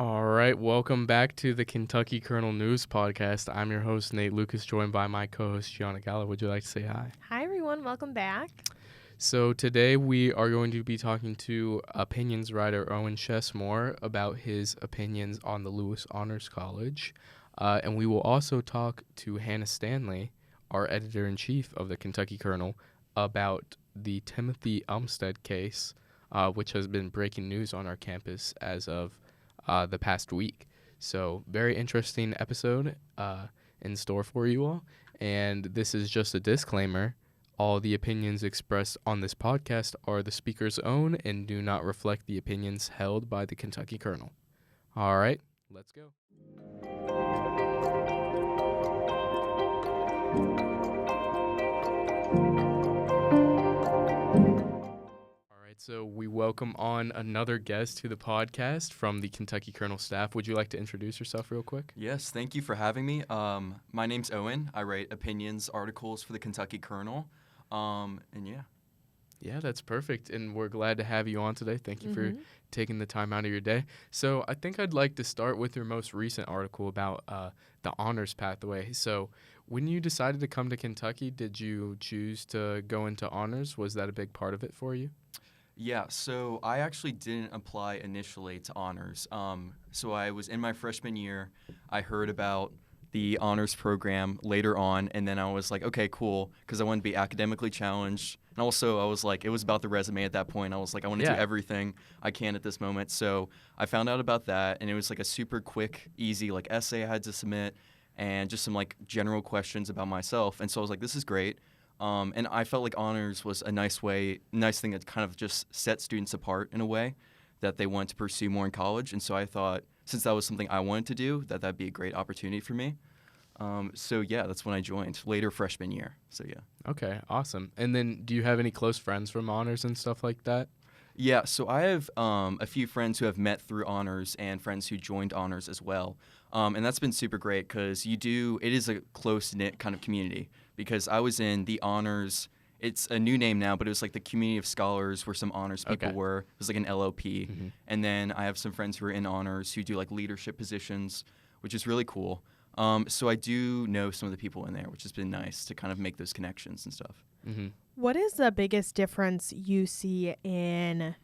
All right, welcome back to the Kentucky Kernel News Podcast. I'm your host, Nate Lucas, joined by my co-host, Giana Gallo. Would you like to say hi? Hi, everyone. Welcome back. So today we are going to be talking to opinions writer Owen Chesemore about his opinions on the Lewis Honors College. And we will also talk to Hannah Stanley, our editor-in-chief of the Kentucky Kernel, about the Timothy Umstead case, which has been breaking news on our campus as of the past week. So very interesting episode in store for you all. And this is just a disclaimer. All the opinions expressed on this podcast are the speaker's own and do not reflect the opinions held by the Kentucky Kernel. All right, let's go. So we welcome on another guest to the podcast from the Kentucky Kernel staff. Would you like to introduce yourself real quick? Yes, thank you for having me. My name's Owen. I write opinions articles for the Kentucky Kernel. Yeah, that's perfect. And we're glad to have you on today. Thank you for taking the time out of your day. So I think I'd like to start with your most recent article about the honors pathway. So when you decided to come to Kentucky, did you choose to go into honors? Was that a big part of it for you? Yeah, so I actually didn't apply initially to honors. So I was in my freshman year. I heard about the honors program later on, and then I was like, okay, cool, because I wanted to be academically challenged. And also, I was like, it was about the resume at that point. I was like, I want to do everything I can at this moment. So I found out about that, and it was like a super quick, easy like essay I had to submit, and just some like general questions about myself. And so I was like, this is great. And I felt like honors was a nice thing that kind of just set students apart in a way that they wanted to pursue more in college. And so I thought, since that was something I wanted to do, that'd be a great opportunity for me. So yeah, that's when I joined later freshman year. So yeah. Okay, awesome. And then do you have any close friends from honors and stuff like that? Yeah, so I have a few friends who have met through honors and friends who joined honors as well. And that's been super great because it is a close-knit kind of community. Because I was in the honors, it's a new name now, but it was like the community of scholars where some honors people were. It was like an LOP. Mm-hmm. And then I have some friends who are in honors who do like leadership positions, which is really cool. So I do know some of the people in there, which has been nice to kind of make those connections and stuff. Mm-hmm. What is the biggest difference you see in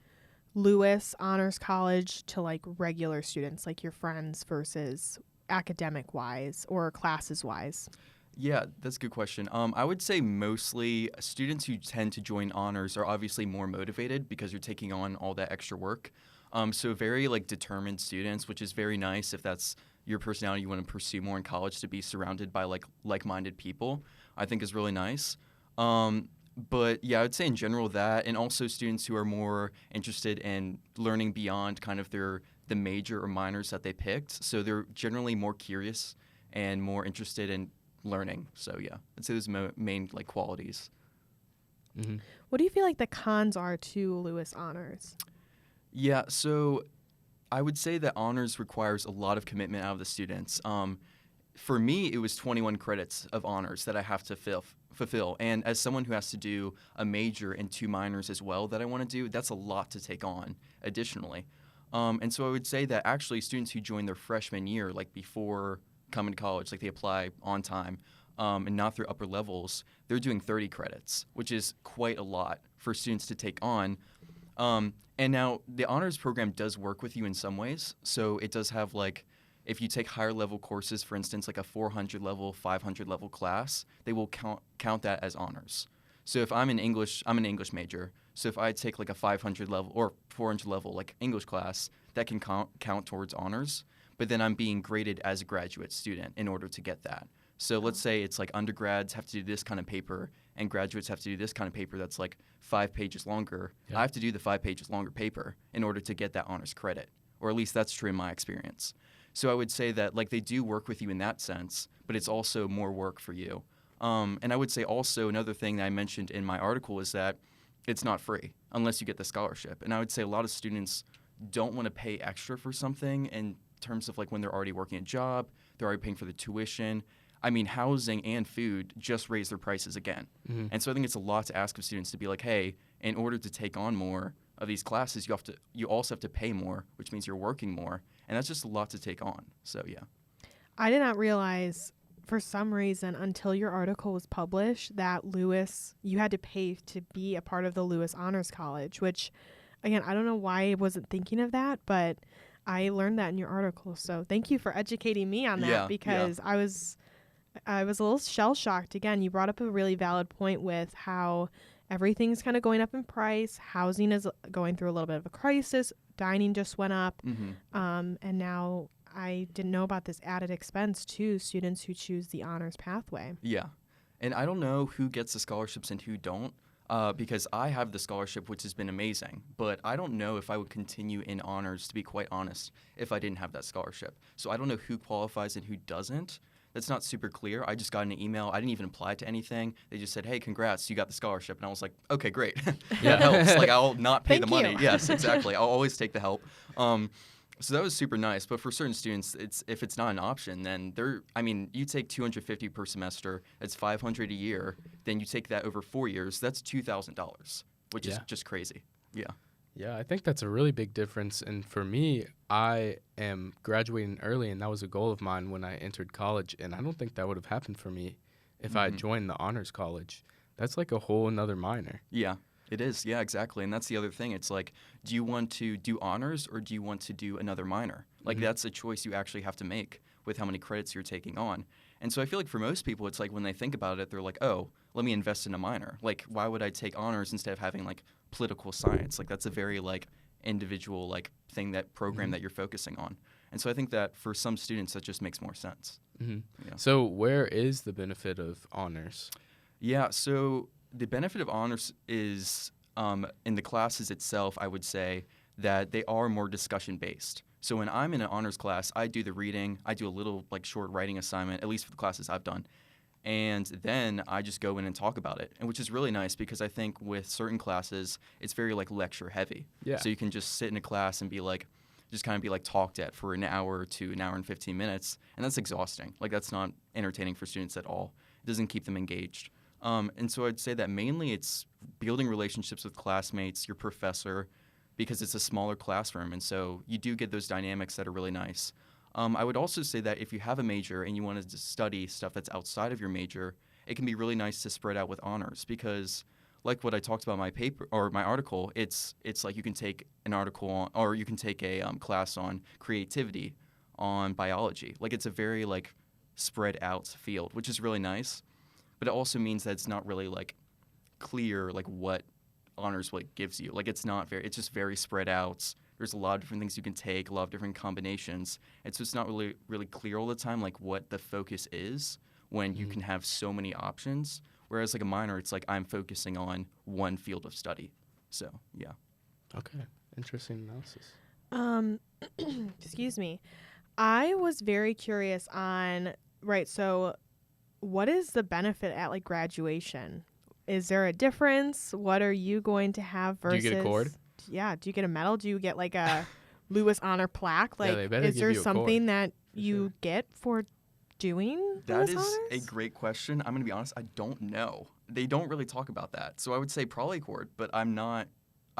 Lewis Honors College to like regular students, like your friends, versus academic-wise or classes-wise? Yeah, that's a good question. I would say mostly students who tend to join honors are obviously more motivated because you're taking on all that extra work. So very like determined students, which is very nice if that's your personality you want to pursue more in college, to be surrounded by like-minded people, I think is really nice. But yeah, I would say in general that, and also students who are more interested in learning beyond kind of the major or minors that they picked. So they're generally more curious and more interested in learning. So yeah, I'd say those main like qualities. Mm-hmm. What do you feel like the cons are to Lewis Honors? Yeah, so I would say that honors requires a lot of commitment out of the students. For me, it was 21 credits of honors that I have to fulfill. And as someone who has to do a major and 2 minors as well that I want to do, that's a lot to take on additionally. And so I would say that actually students who join their freshman year, like before coming to college, like they apply on time and not through upper levels, they're doing 30 credits, which is quite a lot for students to take on. And now the honors program does work with you in some ways. So it does have like, if you take higher level courses, for instance, like a 400 level, 500 level class, they will count that as honors. So if I'm an English major. So if I take like a 500 level or 400 level like English class, that can count towards honors. But then I'm being graded as a graduate student in order to get that. So let's say it's like undergrads have to do this kind of paper and graduates have to do this kind of paper that's like 5 pages longer. Yeah. I have to do the 5 pages longer paper in order to get that honors credit, or at least that's true in my experience. So I would say that like they do work with you in that sense, but it's also more work for you. And I would say also another thing that I mentioned in my article is that it's not free unless you get the scholarship. And I would say a lot of students don't want to pay extra for something in terms of like when they're already working a job, they're already paying for the tuition. I mean, housing and food just raise their prices again. Mm-hmm. And so I think it's a lot to ask of students to be like, hey, in order to take on more, of these classes, you also have to pay more, which means you're working more, and that's just a lot to take on. So yeah. I did not realize for some reason until your article was published that Lewis, you had to pay to be a part of the Lewis Honors College, which again, I don't know why I wasn't thinking of that, but I learned that in your article. So thank you for educating me on that because I was a little shell-shocked. Again, you brought up a really valid point with how everything's kind of going up in price. Housing is going through a little bit of a crisis. Dining just went up. And now I didn't know about this added expense to students who choose the honors pathway. Yeah. And I don't know who gets the scholarships and who don't. Because I have the scholarship, which has been amazing, but I don't know if I would continue in honors, to be quite honest, if I didn't have that scholarship. So I don't know who qualifies and who doesn't. That's not super clear. I just got an email. I didn't even apply to anything. They just said, hey, congrats, you got the scholarship. And I was like, okay, great. That helps. Like, I'll not pay the money. Yes, exactly. I'll always take the help. So that was super nice. But for certain students, if it's not an option, then you take $250 per semester. That's $500 a year. Then you take that over 4 years. That's $2,000, which is just crazy. Yeah. Yeah, I think that's a really big difference. And for me, I am graduating early, and that was a goal of mine when I entered college. And I don't think that would have happened for me if I had joined the honors college. That's like a whole another minor. Yeah. It is, yeah, exactly. And that's the other thing. It's like, do you want to do honors or do you want to do another minor? Like, that's a choice you actually have to make with how many credits you're taking on. And so I feel like for most people, it's like when they think about it, they're like, oh, let me invest in a minor. Like, why would I take honors instead of having, like, political science? Like, that's a very, like, individual, like, thing, that program that you're focusing on. And so I think that for some students, that just makes more sense. Yeah. So where is the benefit of honors? Yeah, so the benefit of honors is in the classes itself, I would say that they are more discussion-based. So when I'm in an honors class, I do the reading, I do a little like short writing assignment, at least for the classes I've done, and then I just go in and talk about it, and which is really nice because I think with certain classes, it's very like lecture heavy. Yeah. So you can just sit in a class and be like, just kind of be like talked at for an hour to an hour and 15 minutes, and that's exhausting. Like, that's not entertaining for students at all. It doesn't keep them engaged. And so I'd say that mainly it's building relationships with classmates, your professor, because it's a smaller classroom. And so you do get those dynamics that are really nice. I would also say that if you have a major and you want to study stuff that's outside of your major, it can be really nice to spread out with honors because, like what I talked about in my paper or my article, it's like you can take an article on, or you can take a class on creativity, on biology. Like, it's a very like spread out field, which is really nice. But it also means that it's not really like clear like what honors like gives you. Like, it's just very spread out. There's a lot of different things you can take, a lot of different combinations. It's just not really clear all the time like what the focus is when you can have so many options. Whereas like a minor, it's like I'm focusing on one field of study. So yeah. Okay, interesting analysis. Excuse me. I was very curious on so what is the benefit at like graduation? Is there a difference? What are you going to have versus? Do you get a cord? Yeah. Do you get a medal? Do you get like a Lewis Honor plaque? Like, they better is give there you a something cord, that you get for doing That Lewis is Honors? a great question. I'm going to be honest, I don't know. They don't really talk about that. So I would say probably cord, but I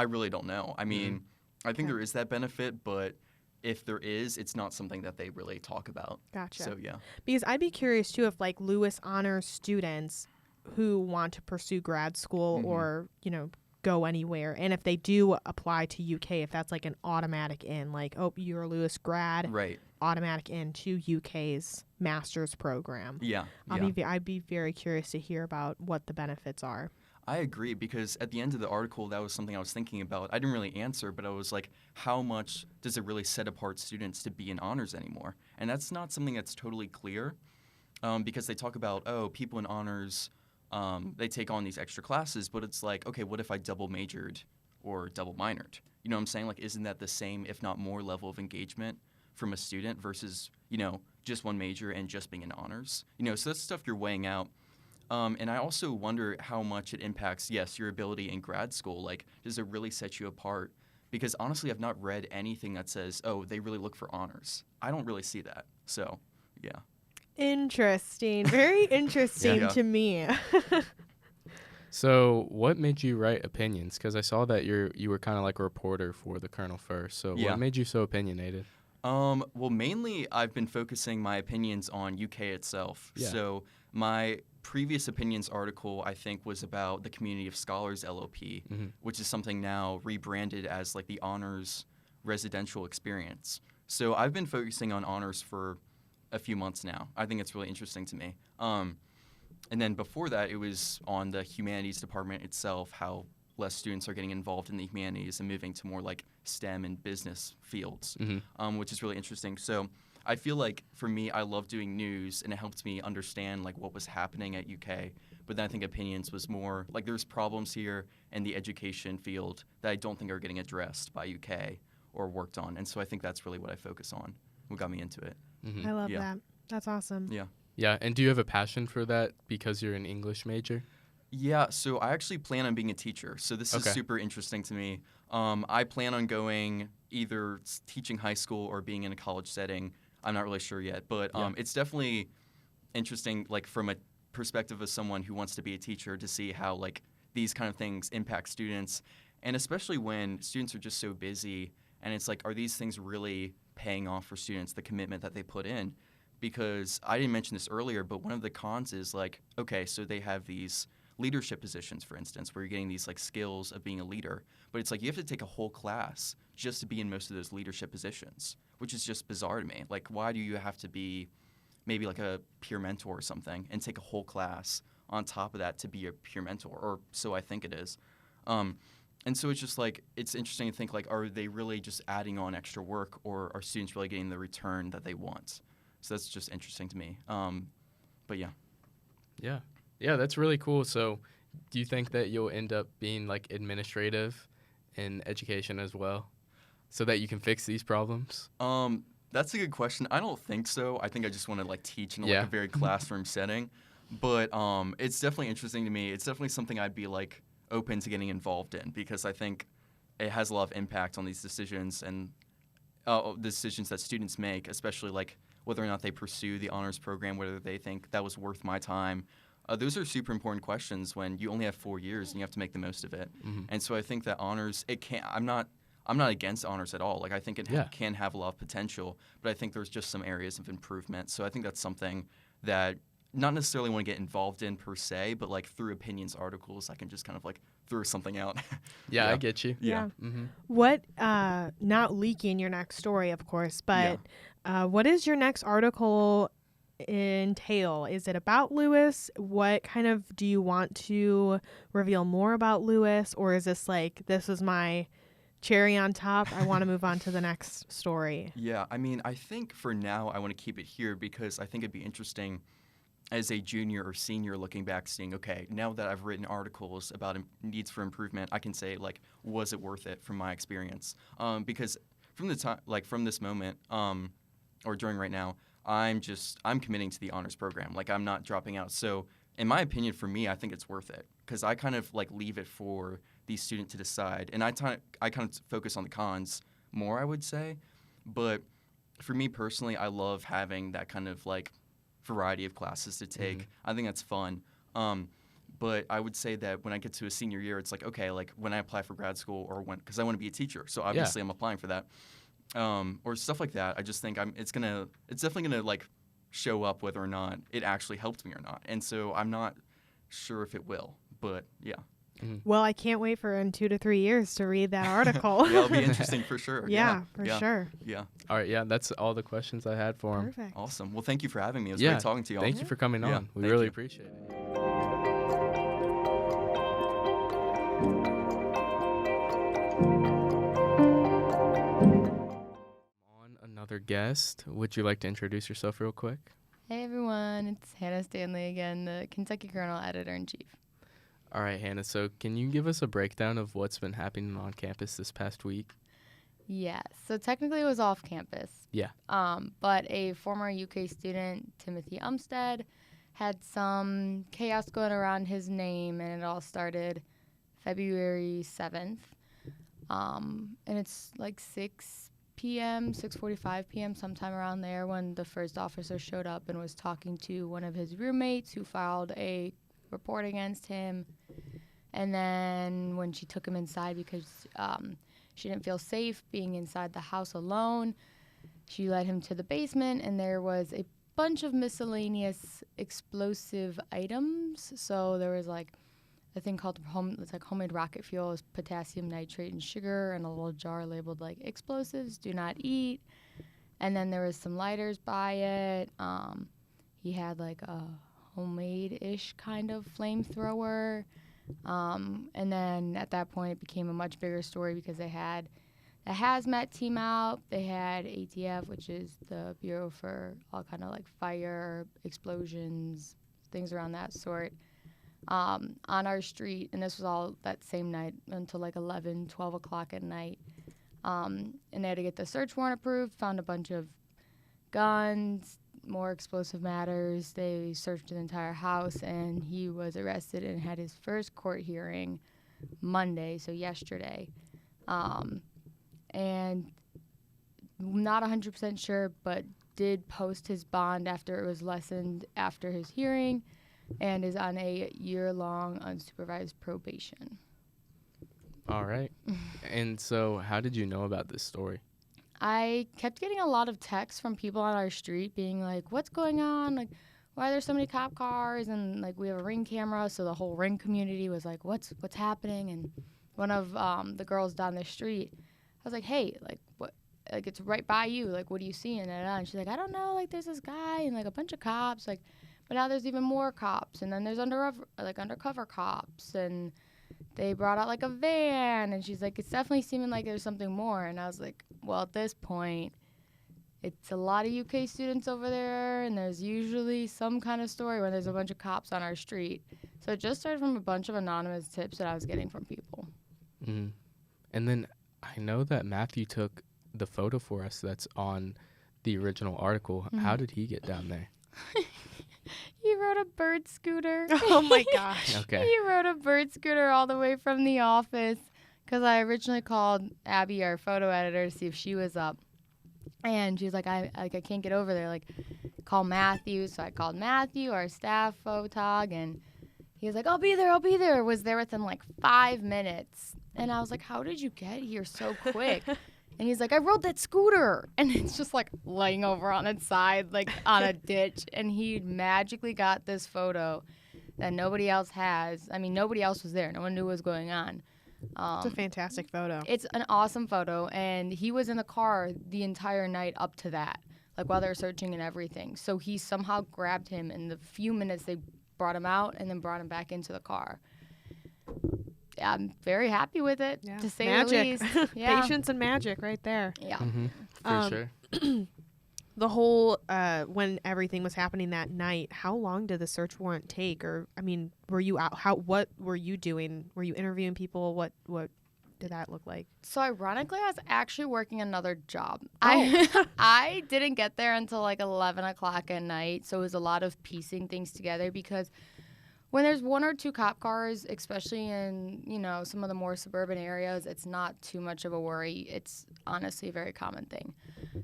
really don't know. I mean, I think there is that benefit, but if there is, it's not something that they really talk about. Gotcha. So yeah. Because I'd be curious too if like Lewis Honors students who want to pursue grad school or, go anywhere, and if they do apply to UK, if that's like an automatic in, like, oh, you're a Lewis grad, right, automatic in to UK's master's program. Yeah. I'd be very curious to hear about what the benefits are. I agree, because at the end of the article, that was something I was thinking about. I didn't really answer, but I was like, how much does it really set apart students to be in honors anymore? And that's not something that's totally clear, because they talk about, people in honors, they take on these extra classes, but it's like, okay, what if I double majored or double minored? You know what I'm saying? Like, isn't that the same, if not more, level of engagement from a student versus, just one major and just being in honors? So that's stuff you're weighing out. And I also wonder how much it impacts, your ability in grad school. Like, does it really set you apart? Because honestly, I've not read anything that says, they really look for honors. I don't really see that. So, yeah. Interesting. Very interesting to me. So what made you write opinions? Because I saw that you were kind of like a reporter for the Kernel first. So Yeah. what made you so opinionated? Well, mainly I've been focusing my opinions on UK itself. Yeah. So my previous opinions article, I think, was about the Community of Scholars LOP, which is something now rebranded as like the Honors Residential Experience. So I've been focusing on honors for a few months now. I think it's really interesting to me. And then before that, it was on the humanities department itself, how less students are getting involved in the humanities and moving to more like STEM and business fields, which is really interesting. So I feel like for me, I love doing news, and it helped me understand like what was happening at UK. But then I think opinions was more like there's problems here in the education field that I don't think are getting addressed by UK or worked on. And so I think that's really what I focus on, what got me into it. I love Yeah. that. That's awesome. Yeah. Yeah, and do you have a passion for that because you're an English major? Yeah, so I actually plan on being a teacher. So this is Okay. super interesting to me. I plan on going either teaching high school or being in a college setting. I'm not really sure yet, but it's definitely interesting, like from a perspective of someone who wants to be a teacher, to see how like these kind of things impact students, and especially when students are just so busy. And it's like, are these things really paying off for students, the commitment that they put in? Because I didn't mention this earlier, but one of the cons is like, okay, so they have these leadership positions, for instance, where you're getting these like skills of being a leader, but it's like you have to take a whole class just to be in most of those leadership positions, which is just bizarre to me. Like, why do you have to be maybe like a peer mentor or something and take a whole class on top of that to be a peer mentor? Or so I think it is. And so it's just like, it's interesting to think like, are they really just adding on extra work, or are students really getting the return that they want? So that's just interesting to me. But yeah. Yeah, that's really cool. So do you think that you'll end up being like administrative in education as well, so that you can fix these problems? That's a good question. I don't think so. I think I just want to like teach in like Yeah. a very classroom setting. But it's definitely interesting to me. It's definitely something I'd be like open to getting involved in, because I think it has a lot of impact on these decisions and the decisions that students make, especially like whether or not they pursue the honors program, whether they think that was worth my time. Those are super important questions when you only have 4 years and you have to make the most of it. And so I think that honors, I'm not against honors at all. Like, I think it can have a lot of potential, but I think there's just some areas of improvement. So I think that's something that not necessarily want to get involved in per se, but like through opinions articles, I can just kind of like throw something out. Yeah, I get you. Yeah. Mm-hmm. What, not leaking your next story, of course, but what is your next article entail? Is it about Lewis? What kind of, do you want to reveal more about Lewis? Or is this like, this is my cherry on top, I want to move on to the next story? Yeah, I mean, I think for now I want to keep it here, because I think it'd be interesting as a junior or senior looking back, seeing, okay, now that I've written articles about needs for improvement, I can say, like, was it worth it from my experience? Because from the time, like from this moment, or during right now, I'm committing to the honors program. Like, I'm not dropping out. So in my opinion, for me, I think it's worth it, because I kind of like leave it for the student to decide. And I kind of focus on the cons more, I would say. But for me personally, I love having that kind of like variety of classes to take. I think that's fun. But I would say that when I get to a senior year, it's like, okay, like when I apply for grad school, or because I want to be a teacher, so obviously I'm applying for that, or stuff like that. I just think it's definitely gonna like show up whether or not it actually helped me or not. And so I'm not sure if it will, but yeah. Well, I can't wait for in 2 to 3 years to read that article. Yeah, it'll be interesting for sure. Yeah, for sure. Yeah. All right, yeah, that's all the questions I had for him. Perfect. Awesome. Well, thank you for having me. It was Yeah, great talking to you all. Thank you for coming Yeah, on. We thank really you. appreciate it. On another guest, would you like to introduce yourself real quick? Hey everyone, it's Hannah Stanley again, the Kentucky Kernel Editor-in-Chief. All right, Hannah, so can you give us a breakdown of what's been happening on campus this past week? Yeah, so technically it was off campus. Yeah. But a former UK student, Timothy Umstead, had some chaos going around his name, and it all started February 7th. And it's like 6 p.m., 6:45 p.m., sometime around there, when the first officer showed up and was talking to one of his roommates who filed a report against him. And then when she took him inside because she didn't feel safe being inside the house alone, she led him to the basement, and there was a bunch of miscellaneous explosive items. So there was like a thing called homemade rocket fuel, is potassium nitrate and sugar, and a little jar labeled like explosives, do not eat. And then there was some lighters by it. He had like a homemade-ish kind of flamethrower. And then at that point, it became a much bigger story because they had a hazmat team out. They had ATF, which is the Bureau for all kind of like fire, explosions, things around that sort, on our street. And this was all that same night until like 11, 12 o'clock at night. And they had to get the search warrant approved, found a bunch of guns, more explosive matters. They searched the entire house, and he was arrested and had his first court hearing Monday, so yesterday. And not 100% sure, but did post his bond after it was lessened after his hearing, and is on a year-long unsupervised probation. All right. And so how did you know about this story? I kept getting a lot of texts from people on our street being like, what's going on? Like, why are there so many cop cars? And, like, we have a Ring camera, so the whole Ring community was like, what's happening? And one of the girls down the street, I was like, hey, like, what? Like, it's right by you. Like, what do you see? And she's like, I don't know. Like, there's this guy and, like, a bunch of cops. Like, but now there's even more cops. And then there's undercover cops. And they brought out, like, a van. And she's like, it's definitely seeming like there's something more. And I was like, well, at this point, it's a lot of UK students over there. And there's usually some kind of story when there's a bunch of cops on our street. So it just started from a bunch of anonymous tips that I was getting from people. Mm. And then I know that Matthew took the photo for us that's on the original article. Mm-hmm. How did he get down there? He rode a bird scooter. Oh, my gosh. Okay. He rode a bird scooter all the way from the office because I originally called Abby, our photo editor, to see if she was up. And she was like, I can't get over there. Like, call Matthew. So I called Matthew, our staff photog, and he was like, I'll be there. Was there within, like, 5 minutes. And I was like, how did you get here so quick? And he's like, I rode that scooter. And it's just, like, laying over on its side, like, on a ditch. And he magically got this photo that nobody else has. I mean, nobody else was there. No one knew what was going on. It's a fantastic photo. It's an awesome photo. And he was in the car the entire night up to that, like, while they were searching and everything. So he somehow grabbed him in the few minutes they brought him out and then brought him back into the car. I'm very happy with it, to say the least. Yeah. Patience and magic right there. Yeah. Mm-hmm. For sure. The whole, when everything was happening that night, how long did the search warrant take? Or, I mean, were you out? What were you doing? Were you interviewing people? What did that look like? So ironically, I was actually working another job. Oh. I didn't get there until like 11 o'clock at night. So it was a lot of piecing things together because when there's one or two cop cars, especially in, some of the more suburban areas, it's not too much of a worry. It's honestly a very common thing.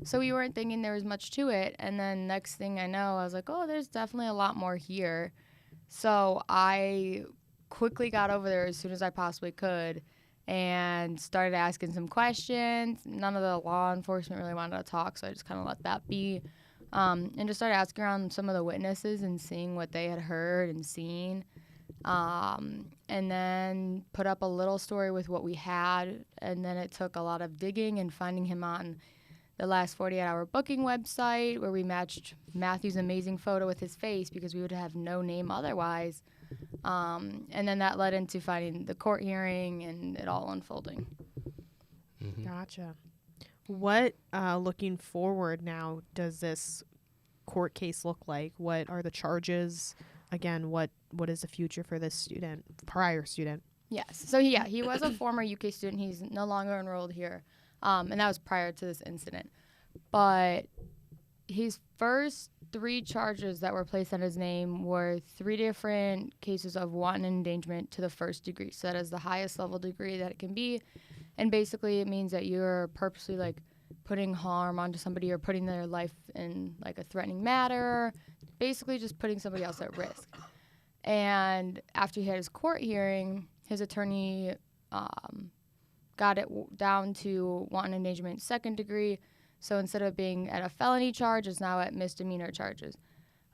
So we weren't thinking there was much to it. And then next thing I know, I was like, oh, there's definitely a lot more here. So I quickly got over there as soon as I possibly could and started asking some questions. None of the law enforcement really wanted to talk, so I just kind of let that be. And just started asking around some of the witnesses and seeing what they had heard and seen. And then put up a little story with what we had. And then it took a lot of digging and finding him on the last 48-hour booking website where we matched Matthew's amazing photo with his face because we would have no name otherwise. And then that led into finding the court hearing and it all unfolding. Mm-hmm. Gotcha. What, looking forward now, does this court case look like? What are the charges? Again, what is the future for this prior student? Yes. So, yeah, he was a former UK student. He's no longer enrolled here. And that was prior to this incident. But his first 3 charges that were placed on his name were 3 different cases of wanton endangerment to the 1st degree. So that is the highest level degree that it can be. And basically it means that you're purposely, like, putting harm onto somebody or putting their life in, like, a threatening matter, basically just putting somebody else at risk. And after he had his court hearing, his attorney got it down to wanton endangerment second degree. So instead of being at a felony charge, it's now at misdemeanor charges.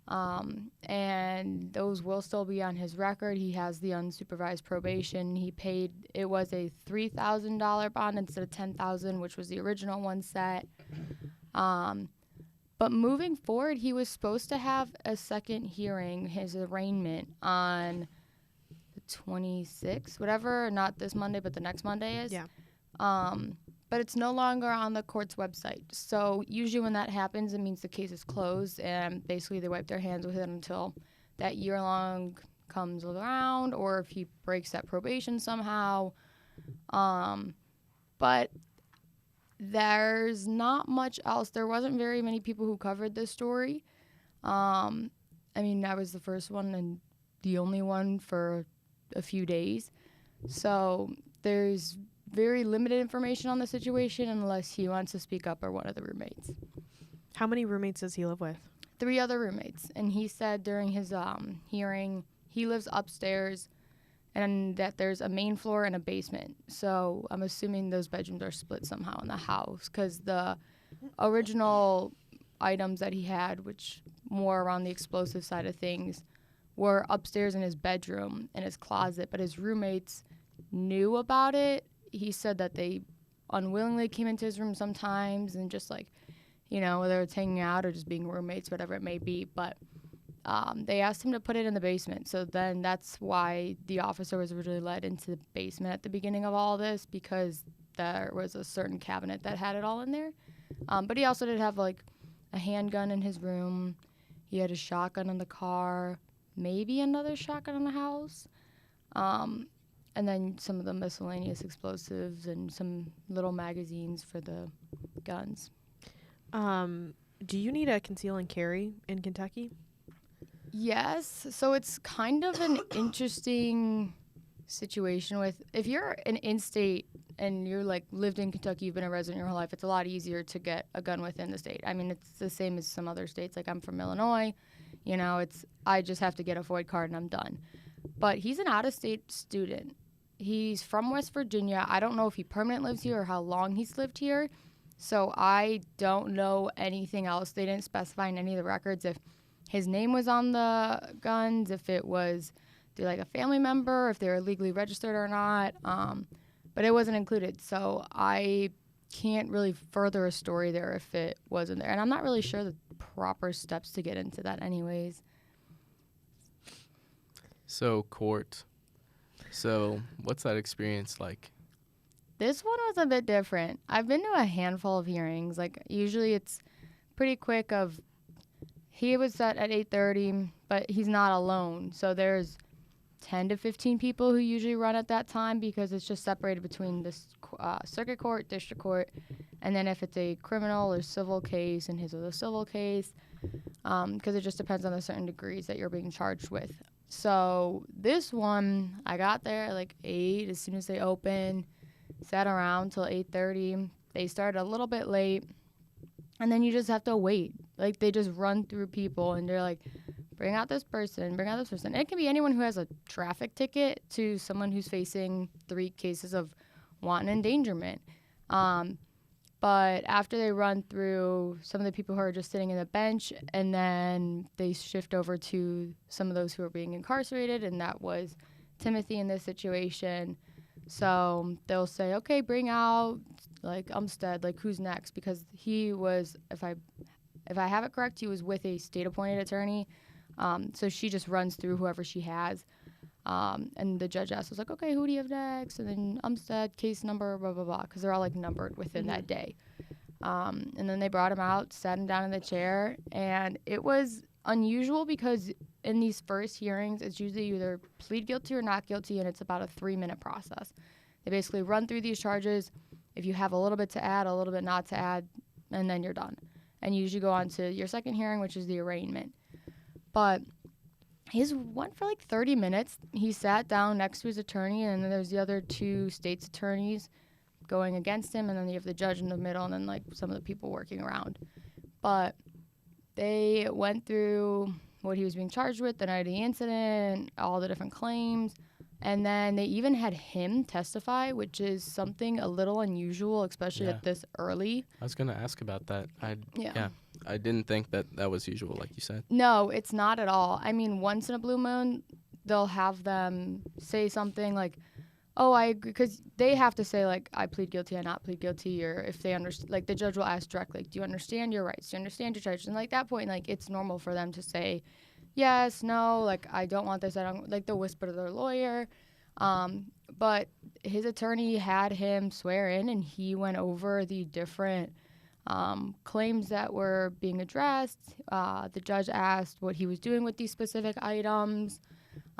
And those will still be on his record. He has the unsupervised probation. He paid, it was a $3,000 bond instead of $10,000, which was the original one set. But moving forward, he was supposed to have a second hearing, his arraignment, on the 26th, whatever, not this Monday, but the next Monday is. Yeah. But it's no longer on the court's website. So usually when that happens, it means the case is closed, and basically they wipe their hands with it until that year-long comes around, or if he breaks that probation somehow. But there's not much else. There wasn't very many people who covered this story. I mean, I was the first one and the only one for a few days. So there's very limited information on the situation unless he wants to speak up or one of the roommates. How many roommates does he live with? 3 other roommates. And he said during his hearing he lives upstairs and that there's a main floor and a basement. So I'm assuming those bedrooms are split somehow in the house, because the original items that he had, which more around the explosive side of things, were upstairs in his bedroom, in his closet, but his roommates knew about it. He said that they unwillingly came into his room sometimes and just, like, you know, whether it's hanging out or just being roommates, whatever it may be. But they asked him to put it in the basement. So then that's why the officer was originally led into the basement at the beginning of all this, because there was a certain cabinet that had it all in there. But he also did have, like, a handgun in his room. He had a shotgun in the car, maybe another shotgun in the house. And then some of the miscellaneous explosives and some little magazines for the guns. Do you need a conceal and carry in Kentucky? Yes. So it's kind of an interesting situation with, if you're an in-state and you're, like, lived in Kentucky, you've been a resident your whole life, it's a lot easier to get a gun within the state. I mean, it's the same as some other states. Like, I'm from Illinois. You know, I just have to get a FOID card and I'm done. But he's an out-of-state student. He's from West Virginia. I don't know if he permanently lives here or how long he's lived here. So I don't know anything else. They didn't specify in any of the records if his name was on the guns, if it was through, like, a family member, if they were legally registered or not. But it wasn't included. So I can't really further a story there if it wasn't there. And I'm not really sure the proper steps to get into that anyways. So, court. So, what's that experience like? This one was a bit different. I've been to a handful of hearings. Like, usually it's pretty quick of, he was set at 8:30, but he's not alone. So there's 10 to 15 people who usually run at that time, because it's just separated between this circuit court, district court, and then if it's a criminal or civil case, and his is a civil case, because it just depends on the certain degrees that you're being charged with. So this one, I got there at like 8 as soon as they opened, sat around till 8:30. They started a little bit late, and then you just have to wait. Like, they just run through people, and they're like, bring out this person, bring out this person. It can be anyone who has a traffic ticket to someone who's facing 3 cases of wanton endangerment. But after they run through some of the people who are just sitting in the bench, and then they shift over to some of those who are being incarcerated, and that was Timothy in this situation. So they'll say, okay, bring out, like, Umstead, like, who's next? Because he was, if I have it correct, he was with a state-appointed attorney. So she just runs through whoever she has. And the judge asks, like, okay, who do you have next? And then Umstead, case number, blah, blah, blah, because they're all, like, numbered within that day. And then they brought him out, sat him down in the chair, and it was unusual because in these first hearings, it's usually either plead guilty or not guilty, and it's about a 3-minute process. They basically run through these charges. If you have a little bit to add, a little bit not to add, and then you're done. And you usually go on to your second hearing, which is the arraignment. But his went for like 30 minutes. He sat down next to his attorney, and then there's the other 2 state's attorneys going against him, and then you have the judge in the middle, and then, like, some of the people working around. But they went through what he was being charged with the night of the incident, all the different claims. And then they even had him testify, which is something a little unusual, especially at this early. I was going to ask about that. Yeah. I didn't think that was usual, like you said. No, it's not at all. I mean, once in a blue moon, they'll have them say something like, oh, I agree, because they have to say, like, I plead guilty, I not plead guilty, or if they understand, like, the judge will ask directly, like, do you understand your rights? Do you understand your charges? And, like, that point, like, it's normal for them to say, yes, no, like, I don't want this, I don't, like, they'll whisper to their lawyer. But his attorney had him swear in, and he went over the different claims that were being addressed. The judge asked what he was doing with these specific items,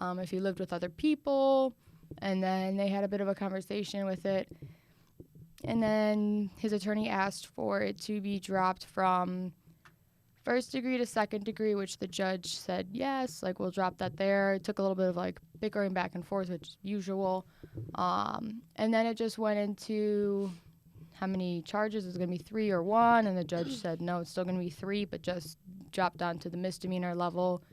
if he lived with other people, and then they had a bit of a conversation with it. And then his attorney asked for it to be dropped from first degree to second degree, which the judge said, yes, like, we'll drop that there. It took a little bit of, like, bickering back and forth, which is usual. And then it just went into how many charges. It was going to be 3 or 1, and the judge said, no, it's still going to be 3, but just dropped down to the misdemeanor level.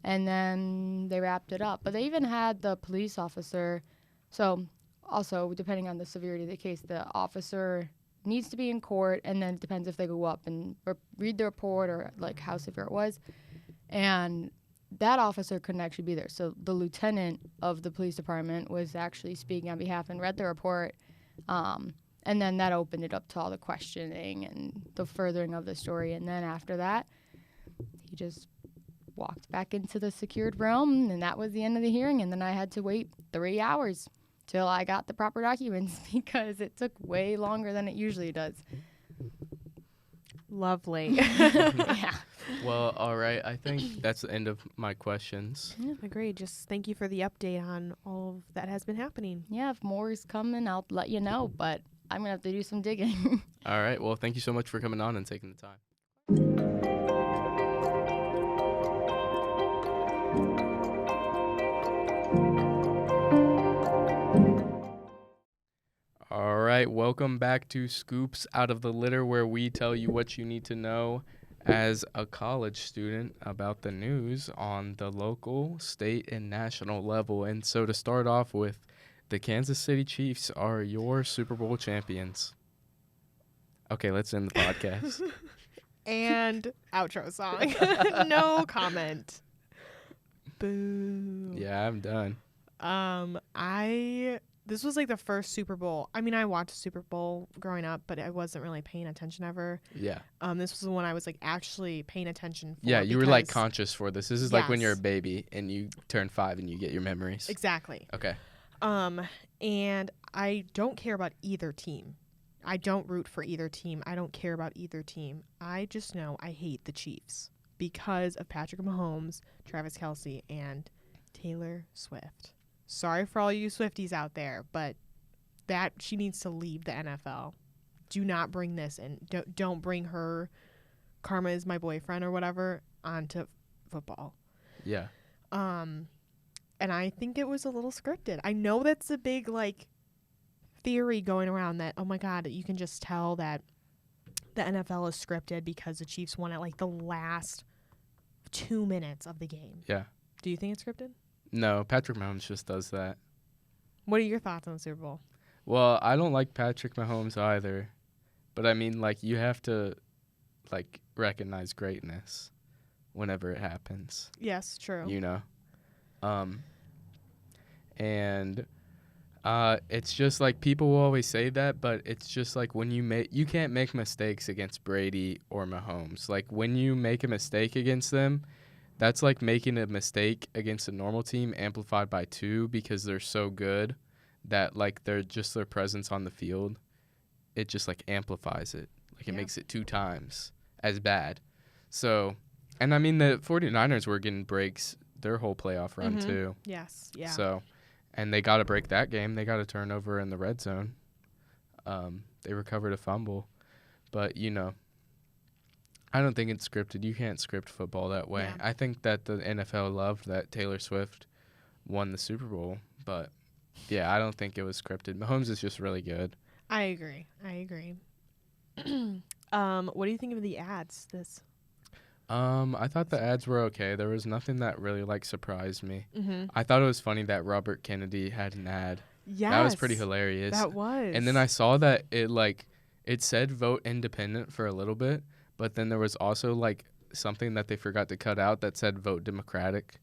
And then they wrapped it up. But they even had the police officer. So also, depending on the severity of the case, the officer needs to be in court, and then it depends if they go up and read the report or, like, how severe it was. And that officer couldn't actually be there. So the lieutenant of the police department was actually speaking on behalf and read the report. And then that opened it up to all the questioning and the furthering of the story. And then after that, he just walked back into the secured room, and that was the end of the hearing. And then I had to wait 3 hours till I got the proper documents because it took way longer than it usually does. Lovely. Yeah. Well, all right. I think that's the end of my questions. Yeah, agreed. Just thank you for the update on all that has been happening. Yeah, if more is coming, I'll let you know, but I'm going to have to do some digging. All right. Well, thank you so much for coming on and taking the time. All right, welcome back to Scoops Out of the Litter, where we tell you what you need to know as a college student about the news on the local, state, and national level. And so to start off with, the Kansas City Chiefs are your Super Bowl champions. Okay, let's end the podcast. And outro song. No comment. Boo. Yeah, I'm done. This was like the first Super Bowl. I mean, I watched Super Bowl growing up, but I wasn't really paying attention ever. Yeah. This was the one I was like actually paying attention for. Yeah, you were like conscious for this. This is like when Yes. you're a baby and you turn 5 and you get your memories. Exactly. Okay. And I don't care about either team. I don't root for either team. I don't care about either team. I just know I hate the Chiefs because of Patrick Mahomes, Travis Kelce, and Taylor Swift. Sorry for all you Swifties out there, but that she needs to leave the NFL. Do not bring this in. Don't bring her Karma is my boyfriend or whatever onto football. Yeah. And I think it was a little scripted. I know that's a big like theory going around that, oh my God, you can just tell that the NFL is scripted because the Chiefs won at like the last 2 minutes of the game. Yeah. Do you think it's scripted? No, Patrick Mahomes just does that. What are your thoughts on the Super Bowl? Well, I don't like Patrick Mahomes either. But I mean, like, you have to, like, recognize greatness whenever it happens. Yes, true. You know? And it's just like people will always say that, but it's just like when you can't make mistakes against Brady or Mahomes. Like, when you make a mistake against them, that's like making a mistake against a normal team amplified by 2 because they're so good that, like, their presence on the field, it just, like, amplifies it. Like, it makes it 2 times as bad. So, and I mean, the 49ers were getting breaks their whole playoff run, too. Yes, yeah. So, and they got to break that game. They got a turnover in the red zone. They recovered a fumble. But, you know, I don't think it's scripted. You can't script football that way. Yeah. I think that the NFL loved that Taylor Swift won the Super Bowl. But, yeah, I don't think it was scripted. Mahomes is just really good. I agree. What do you think of the ads? I thought the ads were okay. There was nothing that really like surprised me. Mm-hmm. I thought it was funny that Robert Kennedy had an ad. Yes. That was pretty hilarious. That was. And then I saw that it said vote independent for a little bit, but then there was also like something that they forgot to cut out that said vote Democratic,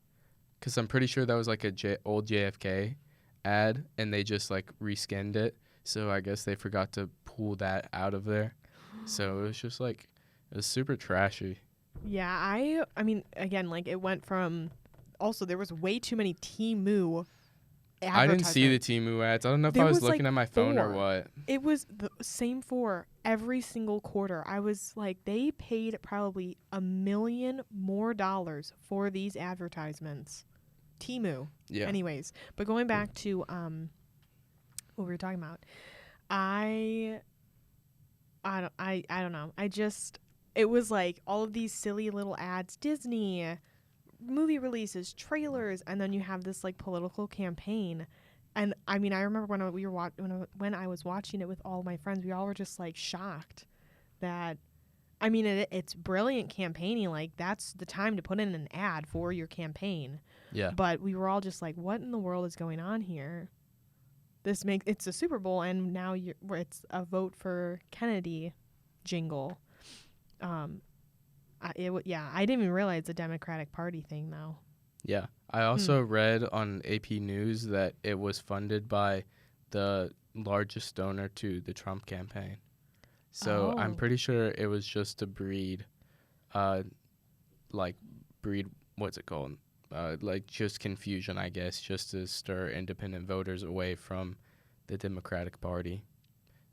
because I'm pretty sure that was like old JFK ad, and they just like reskinned it. So I guess they forgot to pull that out of there. So it was just like, it was super trashy. Yeah, I mean, again, like it went from. Also, there was way too many Temu. I didn't see the Temu ads. I don't know if I was looking at my phone or what. It was the same for every single quarter. I was like, they paid probably $1 million more for these advertisements. Temu. Yeah. Anyways, but going back to what we were talking about, I don't know. It was like all of these silly little ads, Disney, movie releases, trailers, and then you have this like political campaign. And I mean, I remember when I was watching it with all my friends, we all were just like shocked that, I mean, it's brilliant campaigning. Like that's the time to put in an ad for your campaign. Yeah. But we were all just like, what in the world is going on here? It's a Super Bowl, and now it's a vote for Kennedy jingle. I didn't even realize the Democratic Party thing though. Yeah. I also read on AP News that it was funded by the largest donor to the Trump campaign. So I'm pretty sure it was just to breed, what's it called? Like just confusion, I guess, just to stir independent voters away from the Democratic Party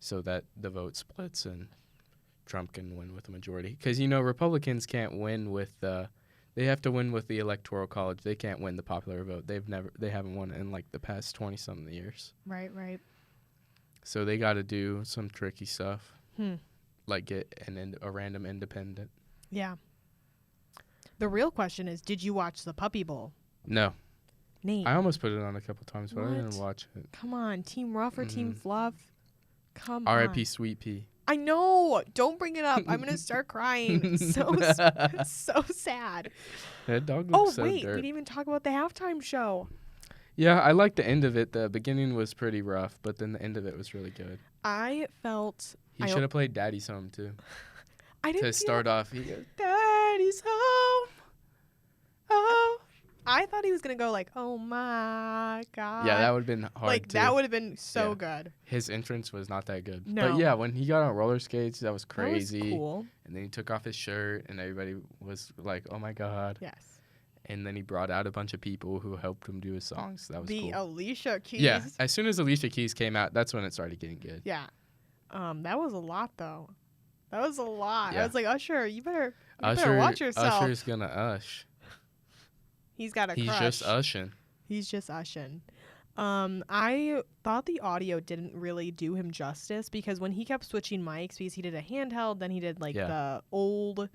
so that the vote splits and Trump can win with a majority. Because, Republicans can't win with they have to win with the Electoral College. They can't win the popular vote. They haven't won in like the past 20-something years. Right. So they got to do some tricky stuff, like get a random independent. Yeah. The real question is, did you watch the Puppy Bowl? No. Nate. I almost put it on a couple times, but I didn't watch it. Come on, Team Rough or Team Fluff? Come on. R.I.P. Sweet Pea. I know. Don't bring it up. I'm gonna start crying. So sad. That dog looks so dirt. we didn't even talk about the halftime show. Yeah, I liked the end of it. The beginning was pretty rough, but then the end of it was really good. I felt he should have played Daddy's Home too. I didn't to start off. He goes, Daddy's Home. Oh, I thought he was gonna go like, oh my god. Yeah, that would have been hard. Like too. that would have been so good. His entrance was not that good. No. But yeah, when he got on roller skates, that was crazy. That was cool. And then he took off his shirt, and everybody was like, "Oh my god." Yes. And then he brought out a bunch of people who helped him do his songs. That was cool. The Alicia Keys. Yeah, as soon as Alicia Keys came out, that's when it started getting good. Yeah. That was a lot though. That was a lot. Yeah. I was like, Usher, you better watch yourself. Usher's gonna ush. He's got a crush. He's just ushing. He's just ushing. I thought the audio didn't really do him justice because when he kept switching mics, because he did a handheld, then he did like the old.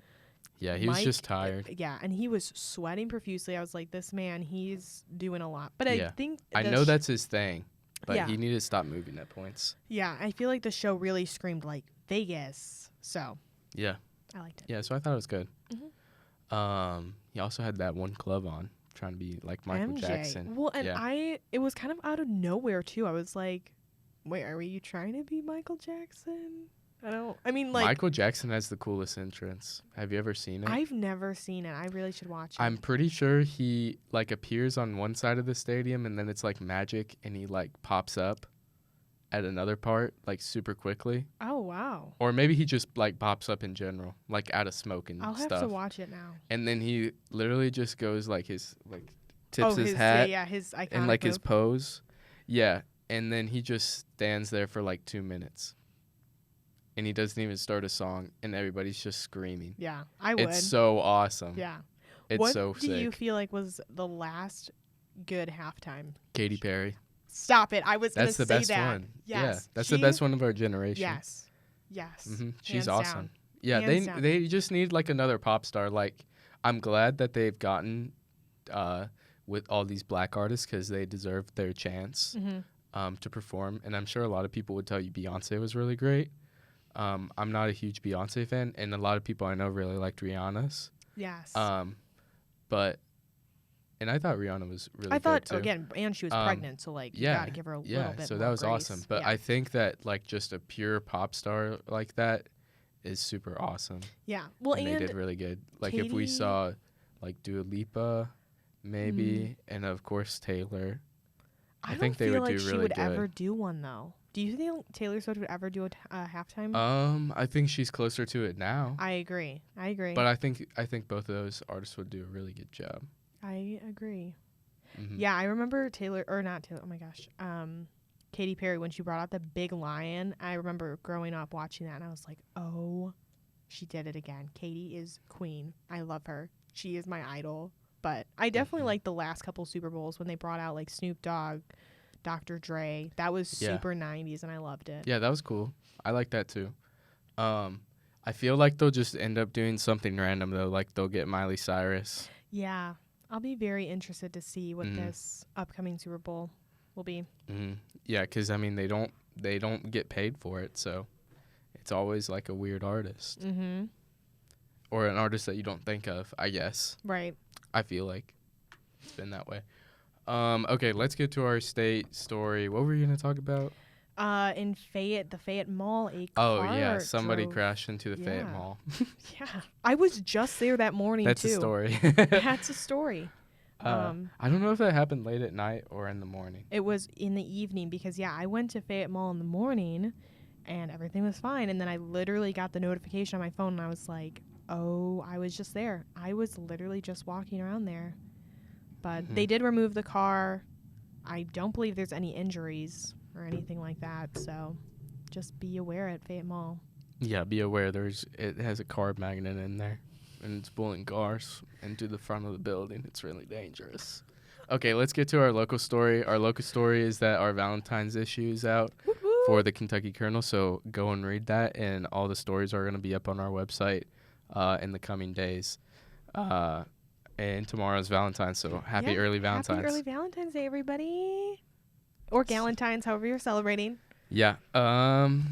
Yeah, he was just tired. Yeah, and he was sweating profusely. I was like, this man, he's doing a lot. But I think I know that's his thing, but he needed to stop moving at points. Yeah, I feel like the show really screamed like Vegas. So yeah, I liked it. Yeah, so I thought it was good. Mm-hmm. He also had that one glove on, trying to be like Michael MJ. Jackson. Well, and it was kind of out of nowhere too. I was like, wait, are you trying to be Michael Jackson? Michael Jackson has the coolest entrance. Have you ever seen it? I've never seen it. I really should watch it. I'm pretty sure he like appears on one side of the stadium and then it's like magic and he like pops up at another part like super quickly. Oh wow. Or maybe he just like pops up in general, like out of smoke and I'll stuff. have to watch it now. And then he literally just goes like tips his hat. Yeah, his iconic and like move. his pose. Yeah. And then he just stands there for like 2 minutes. And he doesn't even start a song, and everybody's just screaming. Yeah, I would. It's so awesome. Yeah. It's so sick. sick. What do you feel like was the last good halftime? Katy Perry. Stop it. I was going to say that. That's the best one. Yes. Yeah, that's the best one of our generation. Yes. Mm-hmm. She's Hands awesome. down. Yeah, Hands down. they just need like another pop star. Like, I'm glad that they've gotten with all these black artists because they deserve their chance to perform. And I'm sure a lot of people would tell you Beyonce was really great. I'm not a huge Beyonce fan, and a lot of people I know really liked Rihanna's. Yes. But and I thought Rihanna was really I thought good too. again, and she was pregnant, so like you yeah, gotta give her a yeah, little bit so more that was grace. awesome. But yeah. I think that like just a pure pop star like that is super awesome. Yeah. Well, and they did really good. Like if we Katy- saw like Dua Lipa, maybe, and of course Taylor. I don't think they feel would like do she really would good. ever do one though. Do you think Taylor Swift would ever do a halftime? I think she's closer to it now. I agree. But I think both of those artists would do a really good job. I agree. Mm-hmm. Yeah, I remember not Taylor. Oh my gosh. Katy Perry, when she brought out the big lion, I remember growing up watching that and I was like, oh, she did it again. Katy is queen. I love her. She is my idol. But I definitely like the last couple Super Bowls when they brought out like Snoop Dogg, Dr. Dre. That was super 90s and I loved it. Yeah, that was cool. I like that too. I feel like they'll just end up doing something random though. Like they'll get Miley Cyrus. Yeah. I'll be very interested to see what this upcoming Super Bowl will be. Mm-hmm. Yeah, because I mean they don't get paid for it, so it's always like a weird artist or an artist that you don't think of. I guess. Right. I feel like it's been that way. Okay, let's get to our state story. What were you gonna talk about? In Fayette, the Fayette Mall, a Oh car yeah, somebody drove- crashed into the Fayette Yeah. Mall. Yeah, I was just there that morning That's too. a story. That's a story. I don't know if that happened late at night or in the morning. It was in the evening because I went to Fayette Mall in the morning, and everything was fine. And then I literally got the notification on my phone, and I was like, "Oh, I was just there. I was literally just walking around there." But they did remove the car. I don't believe there's any injuries or anything like that. So, just be aware at Fayette Mall. Yeah, be aware it has a car magnet in there, and it's pulling cars into the front of the building. It's really dangerous. Okay, let's get to our local story. Our local story is that our Valentine's issue is out for the Kentucky Kernel, so go and read that, and all the stories are going to be up on our website in the coming days. And tomorrow's Valentine's, so happy early Valentine's. Happy early Valentine's Day, everybody. Or Galentine's, however you're celebrating. Yeah, and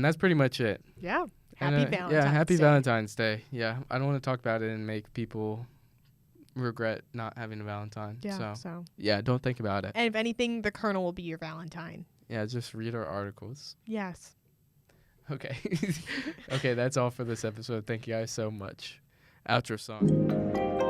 that's pretty much it. Yeah. Happy Valentine's Yeah, happy Day. Valentine's Day. Yeah, I don't want to talk about it and make people regret not having a Valentine. Yeah, So, yeah, don't think about it. And if anything, the Colonel will be your Valentine. Yeah, just read our articles. Yes. Okay. Okay, that's all for this episode. Thank you guys so much. Outro song.